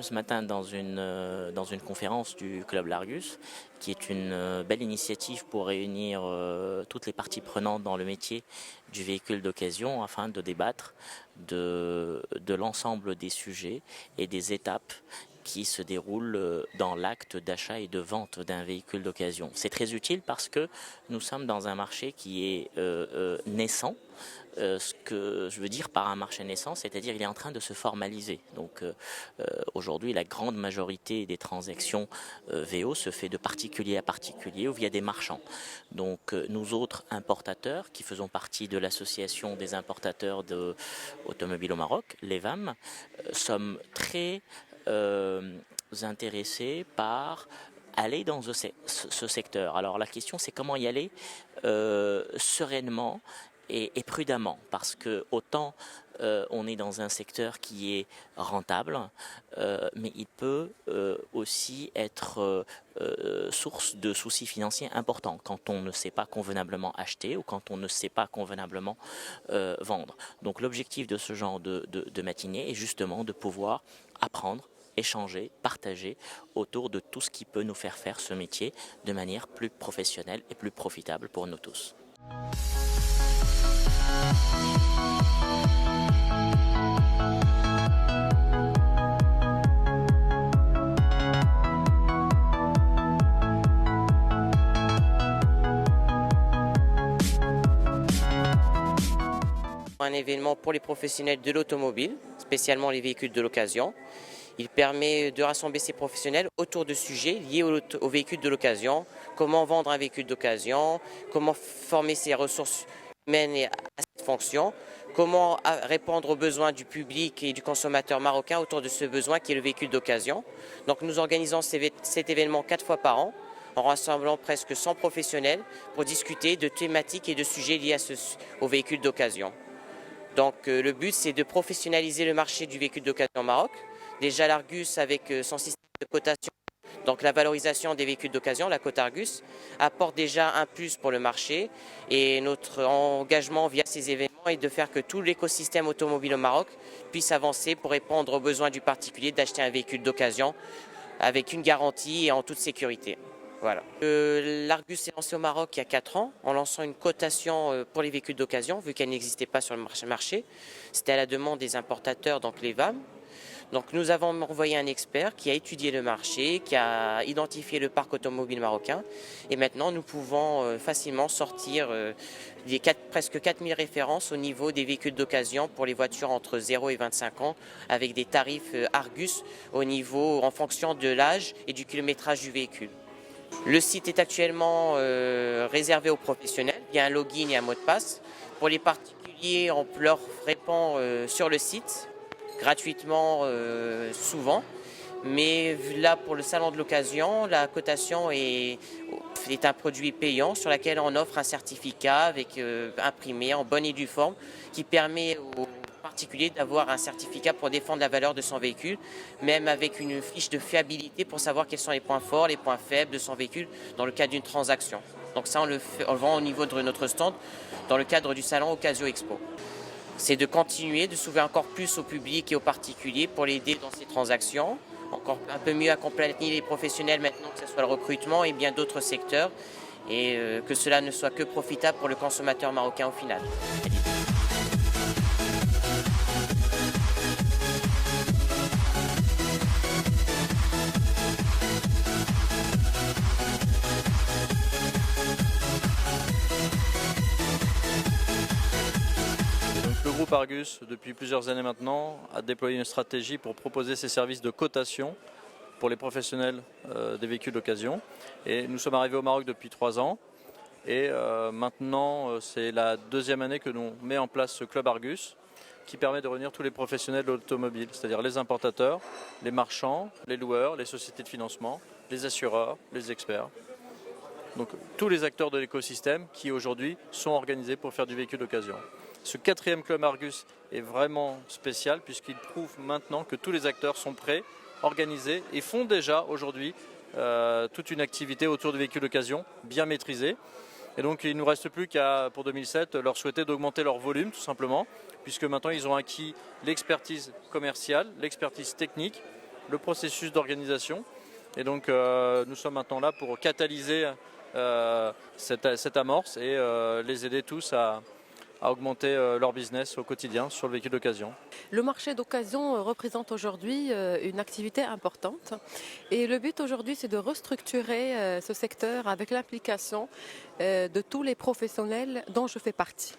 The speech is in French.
sommes ce matin dans une conférence du Club L'Argus, qui est une belle initiative pour réunir toutes les parties prenantes dans le métier du véhicule d'occasion afin de débattre de l'ensemble des sujets et des étapes qui se déroulent dans l'acte d'achat et de vente d'un véhicule d'occasion. C'est très utile parce que nous sommes dans un marché qui est naissant. Ce que je veux dire par un marché naissant, c'est-à-dire il est en train de se formaliser. Donc aujourd'hui, la grande majorité des transactions VO se fait de particulier à particulier ou via des marchands. Donc nous autres importateurs, qui faisons partie de l'association des importateurs automobiles au Maroc, l'EVAM, sommes très intéressés par aller dans ce secteur. Alors la question, c'est comment y aller sereinement et prudemment, parce que autant on est dans un secteur qui est rentable, mais il peut aussi être source de soucis financiers importants quand on ne sait pas convenablement acheter ou quand on ne sait pas convenablement vendre. Donc l'objectif de ce genre de matinée est justement de pouvoir apprendre, échanger, partager autour de tout ce qui peut nous faire ce métier de manière plus professionnelle et plus profitable pour nous tous. Un événement pour les professionnels de l'automobile, spécialement les véhicules de l'occasion. Il permet de rassembler ces professionnels autour de sujets liés aux véhicules de l'occasion, comment vendre un véhicule d'occasion, comment former ses ressources humaines à cette fonction, comment répondre aux besoins du public et du consommateur marocain autour de ce besoin qui est le véhicule d'occasion. Donc nous organisons cet événement 4 fois par an, en rassemblant presque 100 professionnels pour discuter de thématiques et de sujets liés aux véhicules d'occasion. Donc le but, c'est de professionnaliser le marché du véhicule d'occasion au Maroc. Déjà l'Argus, avec son système de cotation, donc la valorisation des véhicules d'occasion, la cote Argus, apporte déjà un plus pour le marché. Et notre engagement via ces événements est de faire que tout l'écosystème automobile au Maroc puisse avancer pour répondre aux besoins du particulier d'acheter un véhicule d'occasion avec une garantie et en toute sécurité. Voilà. L'Argus est lancé au Maroc il y a 4 ans en lançant une cotation pour les véhicules d'occasion vu qu'elle n'existait pas sur le marché. C'était à la demande des importateurs, donc les VAM. Donc nous avons envoyé un expert qui a étudié le marché, qui a identifié le parc automobile marocain et maintenant nous pouvons facilement sortir presque 4000 références au niveau des véhicules d'occasion pour les voitures entre 0 et 25 ans avec des tarifs Argus en fonction de l'âge et du kilométrage du véhicule. Le site est actuellement réservé aux professionnels. Il y a un login et un mot de passe. Pour les particuliers, on leur répond sur le site, gratuitement souvent. Mais là, pour le salon de l'occasion, la cotation est un produit payant sur lequel on offre un certificat imprimé en bonne et due forme qui permet aux particulier d'avoir un certificat pour défendre la valeur de son véhicule, même avec une fiche de fiabilité pour savoir quels sont les points forts, les points faibles de son véhicule dans le cadre d'une transaction. Donc ça, on le vend au niveau de notre stand dans le cadre du salon Ocasio Expo. C'est de continuer de s'ouvrir encore plus au public et aux particuliers pour l'aider dans ces transactions, encore un peu mieux accompagner les professionnels maintenant que ce soit le recrutement et bien d'autres secteurs, et que cela ne soit que profitable pour le consommateur marocain au final. Le groupe Argus, depuis plusieurs années maintenant, a déployé une stratégie pour proposer ses services de cotation pour les professionnels des véhicules d'occasion. Et nous sommes arrivés au Maroc depuis 3 ans. Et maintenant, c'est la 2e année que nous met en place ce club Argus qui permet de réunir tous les professionnels de l'automobile, c'est-à-dire les importateurs, les marchands, les loueurs, les sociétés de financement, les assureurs, les experts. Donc tous les acteurs de l'écosystème qui aujourd'hui sont organisés pour faire du véhicule d'occasion. Ce 4e club Argus est vraiment spécial puisqu'il prouve maintenant que tous les acteurs sont prêts, organisés et font déjà aujourd'hui toute une activité autour du véhicule d'occasion bien maîtrisée. Et donc il ne nous reste plus qu'à, pour 2007, leur souhaiter d'augmenter leur volume tout simplement, puisque maintenant ils ont acquis l'expertise commerciale, l'expertise technique le processus d'organisation. Et donc nous sommes maintenant là pour catalyser cette amorce et les aider tous à augmenter leur business au quotidien sur le véhicule d'occasion. Le marché d'occasion représente aujourd'hui une activité importante et le but aujourd'hui c'est de restructurer ce secteur avec l'implication de tous les professionnels dont je fais partie.